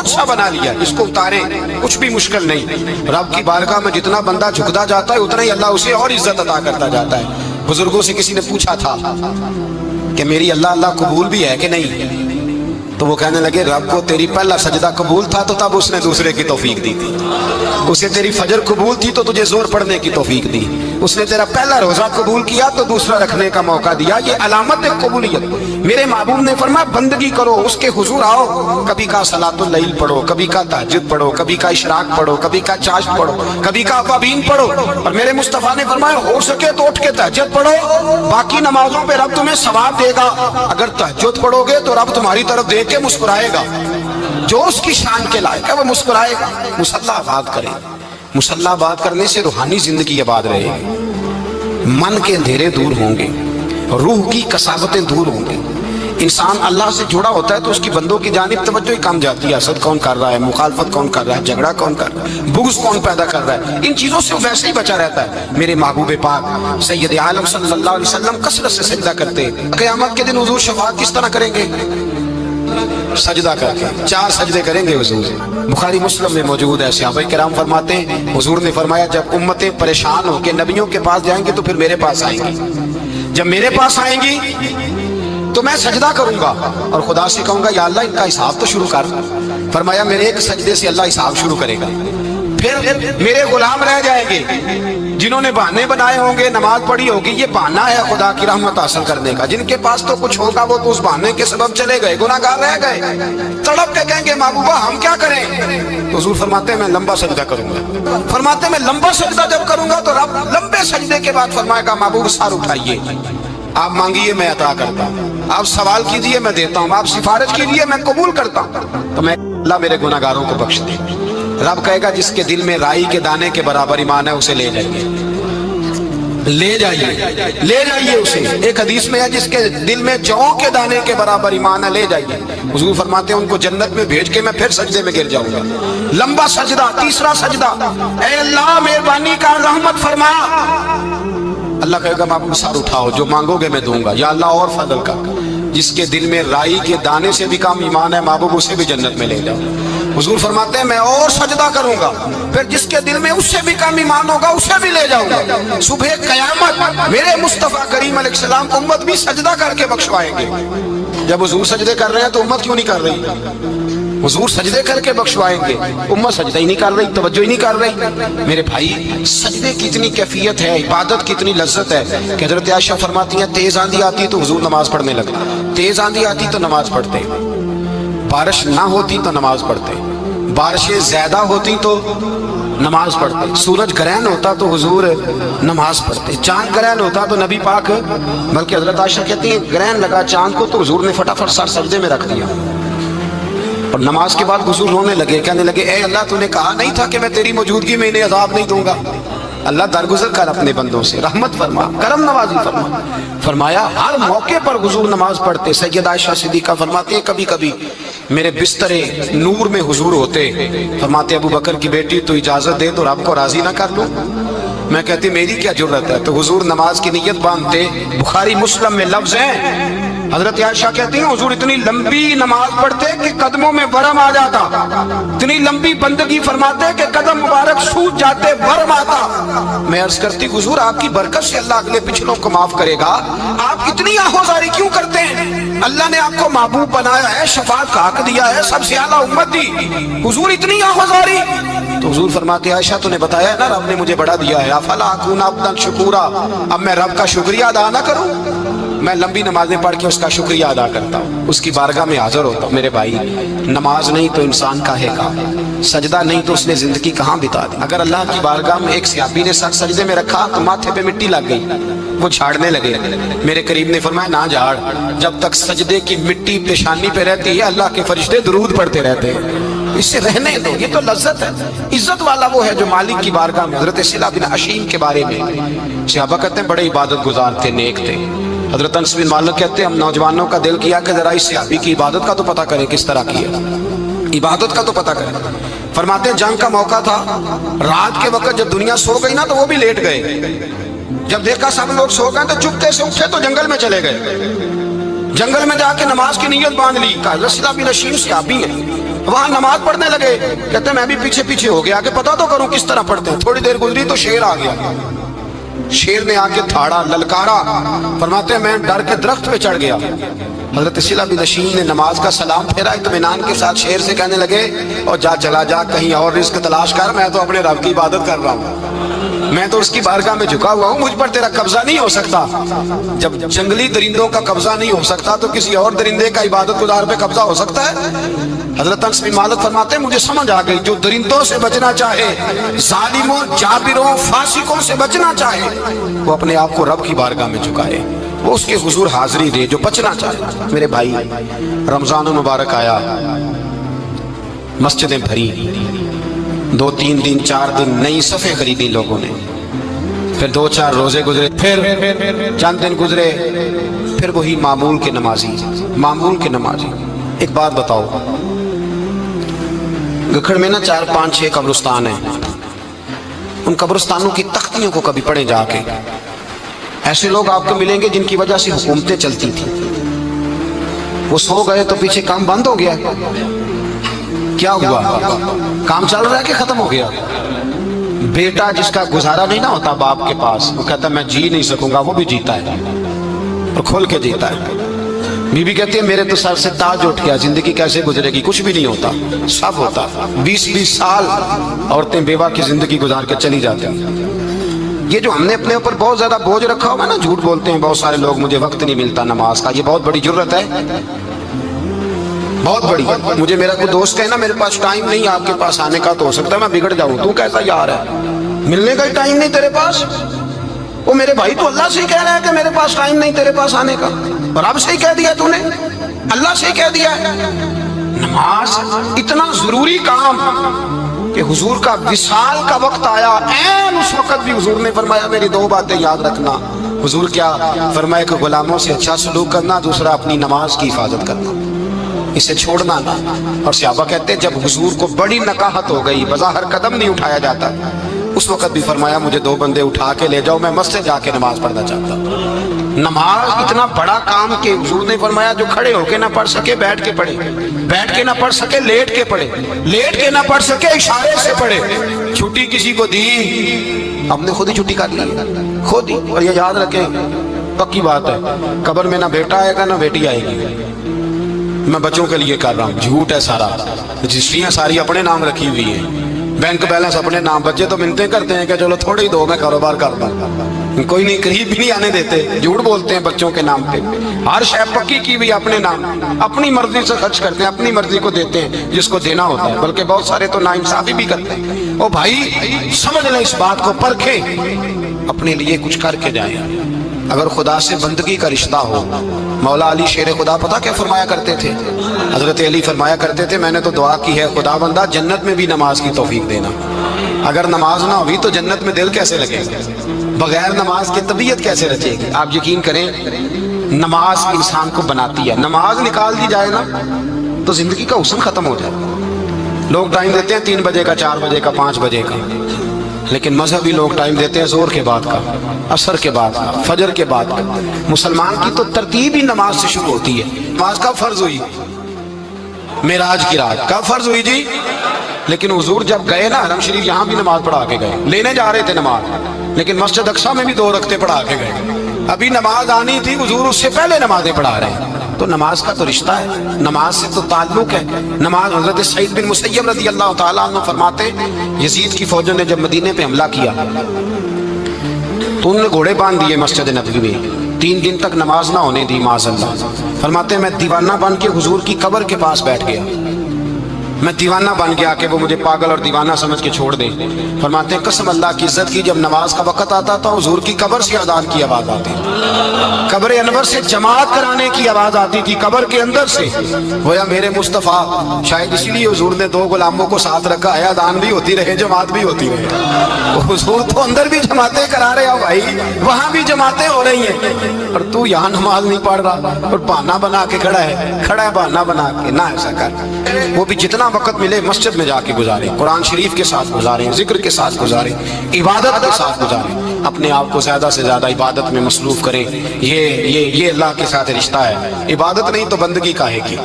سا بنا لیا، اس کو اتارے، کچھ بھی مشکل نہیں۔ رب کی بارگاہ میں جتنا بندہ جھکتا جاتا ہے اتنا ہی اللہ اسے اور عزت عطا کرتا جاتا ہے۔ بزرگوں سے کسی نے پوچھا تھا کہ میری اللہ اللہ قبول بھی ہے کہ نہیں، تو وہ کہنے لگے رب کو تیری پہلا سجدہ قبول تھا تو تب اس نے دوسرے کی توفیق دی تھی، اسے تیری فجر قبول تھی تو تجھے زور پڑھنے کی توفیق دی، اس نے تیرا پہلا روزہ قبول کیا تو دوسرا رکھنے کا موقع دیا۔ یہ علامت ہے قبولیت۔ میرے محبوب نے فرمایا بندگی کرو، اس کے حضور آؤ، کبھی کا صلاۃ اللیل پڑھو، کبھی کا تہجد پڑھو، کبھی کا اشراق پڑھو، کبھی کا چاشت پڑھو، کبھی کا اوابین پڑھو، اور میرے مصطفیٰ نے فرمایا ہو سکے تو اٹھ کے تہجد پڑھو، باقی نمازوں پہ رب تمہیں ثواب دے گا۔ اگر تہجد پڑھو گے تو رب تمہاری طرف دیکھ کے مسکرائے گا، جو اس کی شان کے لائق ہے وہ مسکرائے گا۔ مصلی آباد کریں، مصلی آباد کرنے سے روحانی زندگی آباد رہے گی، من کے اندھیرے دور ہوں گے، روح کی کساوتیں دور ہوں گی۔ انسان اللہ سے جڑا ہوتا ہے تو اس کی بندوں کی جانب توجہ ہی کم جاتی ہے، حسد کون کر رہا ہے، مخالفت کون کر رہا ہے، جھگڑا کون کر رہا ہے، بغض کون پیدا کر رہا ہے، ان چیزوں سے ویسے ہی بچا رہتا ہے۔ میرے محبوب پاک سید عالم صلی اللہ علیہ وسلم کثرت سے سجدہ کرتے۔ قیامت کے دن حضور شفاعت کس طرح کریں گے؟ سجدہ کر کے 4 سجدے کریں گے حضور۔ بخاری مسلم میں موجود ہے، صحابہ کرام فرماتے ہیں حضور نے فرمایا جب امتیں پریشان ہو کے نبیوں کے پاس جائیں گے تو پھر میرے پاس آئیں گی، جب میرے پاس آئیں گی تو میں سجدہ کروں گا اور خدا سے کہوں گا یا اللہ ان کا حساب تو شروع کر۔ فرمایا میرے ایک سجدے سے اللہ حساب شروع کرے گا، پھر میرے غلام رہ جائیں گے جنہوں نے بہانے بنائے ہوں گے، نماز پڑھی ہوگی، یہ بہانہ ہے خدا کی رحمت حاصل کرنے کا، جن کے پاس تو کچھ ہوگا وہ تو اس بہانے کے سبب چلے گئے، گناہ گار رہ گئے، تڑپ کے کہیں گے محبوبہ ہم کیا کریں؟ تو حضور فرماتے ہیں میں لمبا سجدہ کروں گا۔ فرماتے ہیں میں لمبا سجدہ جب کروں گا تو رب لمبے سجدے کے بعد فرمائے گا محبوب سار اٹھائیے، آپ مانگیے میں عطا کرتا ہوں، آپ سوال کیجئے میں دیتا ہوں، آپ سفارش کیجئے میں قبول کرتا ہوں۔ تو میں اللہ میرے گناہ گاروں کو بخش دے۔ رب کہے گا جس کے دل میں رائی کے دانے کے برابر ایمان ہے اسے لے جائیے، لے جائیے، لے جائیے اسے۔ ایک حدیث میں ہے جس کے دل میں جو کے دانے کے برابر ایمان ہے لے جائیے۔ حضور فرماتے ہیں ان کو جنت میں بھیج کے میں پھر سجدے میں گر جاؤں گا۔ لمبا سجدہ، تیسرا سجدہ، اے اللہ مہربانی کا رحمت فرما۔ اللہ کہے گا محبوب سر اٹھاؤ، جو مانگو گے میں دوں گا، یا اللہ اور فضل کا۔ جس کے دل میں رائی کے دانے سے بھی کم ایمان ہے محبوب اسے بھی جنت میں لے جاؤ۔ حضور فرماتے ہیں میں اور سجدہ کروں گا، پھر جس کے دل میں اس سے بھی کم ایمان ہوگا اسے بھی لے جاؤں گا۔ صبح قیامت میرے مصطفیٰ کریم علیہ السلام امت بھی سجدہ کر کے بخشوائیں گے۔ جب حضور سجدے کر رہے ہیں تو امت کیوں نہیں کر رہی؟ حضور سجدے کر کے بخشوائیں گے، امت سجدہ ہی نہیں کر رہی، توجہ ہی نہیں کر رہی۔ میرے بھائی سجدے کی اتنی کیفیت ہے، عبادت کی اتنی لذت ہے کہ حضرت عائشہ فرماتی ہیں تیز آندھی آتی تو حضور نماز پڑھنے لگے، تیز آندھی آتی تو نماز پڑھتے، بارش نہ ہوتی تو نماز پڑھتے، بارشیں زیادہ ہوتی تو نماز پڑھتے، سورج گرہن ہوتا تو حضور نماز پڑھتے، چاند گرہن ہوتا تو نبی پاک، بلکہ حضرت عائشہ کہتی ہیں گرہن لگا چاند کو تو حضور نے فٹافٹ سر سجدے میں رکھ دیا، اور نماز کے بعد حضور رونے لگے، کہنے لگے اے اللہ تو نے کہا نہیں تھا کہ میں تیری موجودگی میں انہیں عذاب نہیں دوں گا؟ اللہ درگزر کر اپنے بندوں سے، رحمت فرما، کرم نوازی فرما۔ فرمایا ہر موقع پر حضور نماز پڑھتے۔ سید عائشہ صدیقہ فرماتے ہیں کبھی کبھی میرے بستر نور میں حضور ہوتے، فرماتے ابو بکر کی بیٹی تو اجازت دے تو رب کو راضی نہ کر لوں؟ میں کہتی میری کیا جرت ہے؟ تو حضور نماز کی نیت باندھتے۔ بخاری مسلم میں لفظ ہیں حضرت عائشہ کہتی ہیں حضور اتنی لمبی نماز پڑھتے کہ قدموں میں ورم آ جاتا، اتنی لمبی بندگی فرماتے کہ قدم مبارک سوج جاتے، ورم آتا۔ میں عرض کرتی حضور آپ کی برکت سے اللہ اگلے پچھلوں کو معاف کرے گا، آپ اتنی آہوزاری کیوں کرتے ہیں؟ اللہ نے آپ کو محبوب بنایا ہے، شفاعت کا حق دیا ہے، سب سے اعلیٰ امت دی، حضور اتنی آہوزاری؟ تو حضور فرماتے عائشہ تو نے بتایا نا رب نے مجھے بڑا دیا ہے، افلا اکون عبدا شکورا، اب میں رب کا شکریہ ادا نہ کروں؟ میں لمبی نمازیں پڑھ کے اس کا شکریہ ادا کرتا ہوں، اس کی بارگاہ میں حاضر ہوتا ہوں۔ میرے بھائی نماز نہیں تو انسان کاہے کا، سجدہ نہیں تو اس نے زندگی کہاں بتا دی۔ اگر اللہ کی بارگاہ میں ایک صحابی نے سر سجدے میں رکھا تو ماتھے پہ مٹی لگ گئی، وہ جھاڑنے لگے، میرے قریب نے فرمایا نہ جھاڑ، جب تک سجدے کی مٹی پیشانی پہ رہتی ہے اللہ کے فرشتے درود پڑھتے رہتے ہیں، اس سے رہنے دو، یہ تو لذت ہے۔ عزت والا وہ ہے جو مالک کی بارگاہ میں۔ حضرت صلہ بن عشیم کے بارے میں صحابہ کہتے ہیں بڑے عبادت گزار تھے، نیک تھے۔ حضرت انس بن مالک کہتے ہیں ہم نوجوانوں کا دل کیا کہ ذرا اس صحابی کی عبادت کا تو پتہ کریں، کس طرح کی ہے عبادت کا تو پتہ کریں۔ فرماتے ہیں جنگ کا موقع تھا، رات کے وقت جب دنیا سو گئی نا تو وہ بھی لیٹ گئے، جب دیکھا سب لوگ سو گئے تو چپکے سے اٹھے تو جنگل میں چلے گئے، جنگل میں جا کے نماز کی نیت باندھ لی۔ کہا صلہ بن عشیم صحابی ہیں، وہاں نماز پڑھنے لگے، کہتے میں بھی پیچھے پیچھے ہو گیا کہ پتا تو کروں کس طرح پڑھتے ہیں۔ تھوڑی دیر گزری تو شیر آ گیا، شیر نے آ کے تھاڑا، للکارا۔ فرماتے ہیں میں ڈر کے درخت پہ چڑھ گیا۔ حضرت صلہ بن نشین نے نماز کا سلام پھیرا، اطمینان کے ساتھ شیر سے کہنے لگے اور جا چلا جا، کہیں اور رزق تلاش کر، میں تو اپنے رب کی عبادت کر رہا ہوں، میں تو اس کی بارگاہ میں جھکا ہوا ہوں، مجھ پر تیرا قبضہ نہیں ہو سکتا۔ جب جنگلی درندوں کا قبضہ نہیں ہو سکتا تو کسی اور درندے کا عبادت گزار پہ قبضہ ہو سکتا ہے؟ حضرت انس بن مالک فرماتے ہیں مجھے سمجھ آ گئی، جو درندوں سے بچنا چاہے، ظالموں، جابروں، فاسقوں سے بچنا چاہے، وہ اپنے آپ کو رب کی بارگاہ میں جھکائے، وہ اس کے حضور حاضری دے۔ جو بچنا چاہے، میرے بھائی، رمضان المبارک آیا، مسجدیں بھری، 2 3 دن 4 دن نئی صفیں خریدی لوگوں نے، پھر 2 4 روزے گزرے، پھر چند دن گزرے، پھر وہی معمول کے نمازی، معمول کے نمازی۔ ایک بات بتاؤ، گکھڑ میں نا 4 5 6 قبرستان ہیں، ان قبرستانوں کی تختیوں کو کبھی پڑھیں جا کے، ایسے لوگ آپ کو ملیں گے جن کی وجہ سے حکومتیں چلتی تھیں، وہ سو گئے تو پیچھے کام بند ہو گیا۔ کیا ہوا؟ کام چل رہا ہے کہ ختم ہو گیا؟ بیٹا جس کا گزارا نہیں نہ ہوتا باپ کے پاس، وہ کہتا ہے میں جی نہیں سکوں گا، وہ بھی جیتا ہے اور کھول کے جیتا ہے۔ بی بی کہتی ہے میرے تو سر سے تاج اٹھ گیا، زندگی کیسے گزرے گی؟ کچھ بھی نہیں ہوتا، سب ہوتا۔ 20 سال عورتیں بیوہ کی زندگی گزار کے چلی جاتی ہیں۔ یہ جو ہم نے اپنے اوپر بہت زیادہ بوجھ رکھا ہوا ہے نا، جھوٹ بولتے ہیں بہت سارے لوگ، مجھے وقت نہیں ملتا نماز کا، یہ بہت بڑی جرت ہے، بہت بڑی۔ مجھے میرا کوئی دوست کہے نا میرے پاس ٹائم نہیں آپ کے پاس آنے کا، تو ہو سکتا ہے میں بگڑ جاؤں، تو کیسا یار ہے، ملنے کا ہی ٹائم نہیں تیرے پاس؟ وہ میرے بھائی تو اللہ سے ہی کہہ رہا ہے کہ میرے پاس ٹائم نہیں تیرے پاس آنے کا، اور رب سے ہی کہہ دیا تو نے، اللہ سے ہی کہہ دیا ہے۔ نماز اتنا ضروری کام کہ حضور کا وصال کا وقت آیا، عین اس وقت بھی حضور نے فرمایا میری 2 باتیں یاد رکھنا۔ حضور کیا فرمایا کہ غلاموں سے اچھا سلوک کرنا، دوسرا اپنی نماز کی حفاظت کرنا، اسے چھوڑنا نہ۔ اور صحابہ کہتے ہیں جب حضور کو بڑی نکاہت ہو گئی، بظاہر قدم نہیں اٹھایا جاتا، اس وقت بھی فرمایا مجھے 2 بندے اٹھا کے لے جاؤ، میں مسجد جا کے نماز پڑھنا چاہتا ہوں۔ نماز اتنا بڑا کام کہ حضور نے فرمایا جو کھڑے ہو کے نہ پڑھ سکے بیٹھ کے پڑھے، بیٹھ کے نہ پڑھ سکے لیٹ کے پڑھے، لیٹ کے نہ پڑھ سکے اشارے سے پڑھے۔ چھٹی کسی کو دی، ہم نے خود ہی چھٹی کر لی، خود ہی۔ اور یہ یاد رکھیں، پکی بات ہے، قبر میں نہ بیٹا آئے گا نہ بیٹی آئے گی۔ میں بچوں کے لیے کر رہا ہوں، جھوٹ ہے سارا، رجسٹریاں ساری اپنے نام رکھی ہوئی ہیں، بینک بیلنس اپنے نام، بچے تو منتیں کرتے ہیں کہ چلو تھوڑے ہی دو میں کاروبار کرتا ہوں، کوئی نہیں، قریب بھی نہیں آنے دیتے، جھوٹ بولتے ہیں بچوں کے نام پہ، ہر شے پکی کی ہوئی اپنے نام، اپنی مرضی سے خرچ کرتے ہیں، اپنی مرضی کو دیتے ہیں جس کو دینا ہوتا ہے، بلکہ بہت سارے تو ناانصافی بھی کرتے ہیں۔ او بھائی سمجھ لیں اس بات کو، پرکھیں، اپنے لیے کچھ کر کے جائیں۔ اگر خدا سے بندگی کا رشتہ ہو، مولا علی شیر خدا پتہ کیا فرمایا کرتے تھے؟ حضرت علی فرمایا کرتے تھے میں نے تو دعا کی ہے خدا بندہ جنت میں بھی نماز کی توفیق دینا۔ اگر نماز نہ ہوئی تو جنت میں دل کیسے لگے گا؟ بغیر نماز کی طبیعت کیسے رچے گی؟ آپ یقین کریں نماز انسان کو بناتی ہے، نماز نکال دی جائے نا تو زندگی کا حسن ختم ہو جائے۔ لوگ ٹائم دیتے ہیں 3 بجے کا، 4 بجے کا، 5 بجے کا، لیکن مذہبی لوگ ٹائم دیتے ہیں زور کے بعد کا، عصر کے بعد کا، فجر کے بعد کا۔ مسلمان کی تو ترتیب ہی نماز سے شروع ہوتی ہے۔ نماز کب فرض ہوئی؟ معراج کی رات کب فرض ہوئی جی؟ لیکن حضور جب گئے نا حرم شریف، یہاں بھی نماز پڑھا کے گئے، لینے جا رہے تھے نماز، لیکن مسجد اقصیٰ میں بھی 2 رکعتیں پڑھا کے گئے۔ ابھی نماز آنی تھی، حضور اس سے پہلے نمازیں پڑھا رہے ہیں۔ تو نماز کا تو رشتہ ہے، نماز سے تو تعلق ہے۔ نماز حضرت سعید بن مسیب رضی اللہ تعالیٰ عنہ فرماتے یزید کی فوجوں نے جب مدینے پہ حملہ کیا تو انہوں نے گھوڑے باندھ دیے مسجد نبوی میں، 3 دن تک نماز نہ ہونے دی معاذ اللہ۔ فرماتے میں دیوانہ بن کے حضور کی قبر کے پاس بیٹھ گیا، میں دیوانہ بن گیا کہ وہ مجھے پاگل اور دیوانہ سمجھ کے چھوڑ دے۔ فرماتے ہیں قسم اللہ کی عزت کی، جب نماز کا وقت آتا تھا حضور کی قبر سے اذان کی آواز آتی تھی، قبر انور سے جماعت کرانے کی آواز آتی تھی، قبر کے اندر سے۔ گویا میرے مصطفیٰ، شاید اسی لیے حضور نے 2 غلاموں کو ساتھ رکھا ہے، اذان بھی ہوتی رہے جماعت بھی ہوتی رہے۔ حضور تو اندر بھی جماعتیں کرا رہے ہو بھائی، وہاں بھی جماعتیں ہو رہی ہیں، اور تو یہاں نماز نہیں پڑھ رہا اور بہانہ بنا کے کھڑا ہے بہانہ بنا کے۔ نہ ایسا کر، وہ بھی جتنا وقت ملے مسجد میں جا کے گزارے، قرآن شریف کے ساتھ گزارے، ذکر کے ساتھ گزارے، عبادت کے ساتھ گزارے، اپنے آپ کو زیادہ سے زیادہ عبادت میں مصروف کریں۔ یہ اللہ کے ساتھ رشتہ ہے، عبادت نہیں تو بندگی کاہے کی۔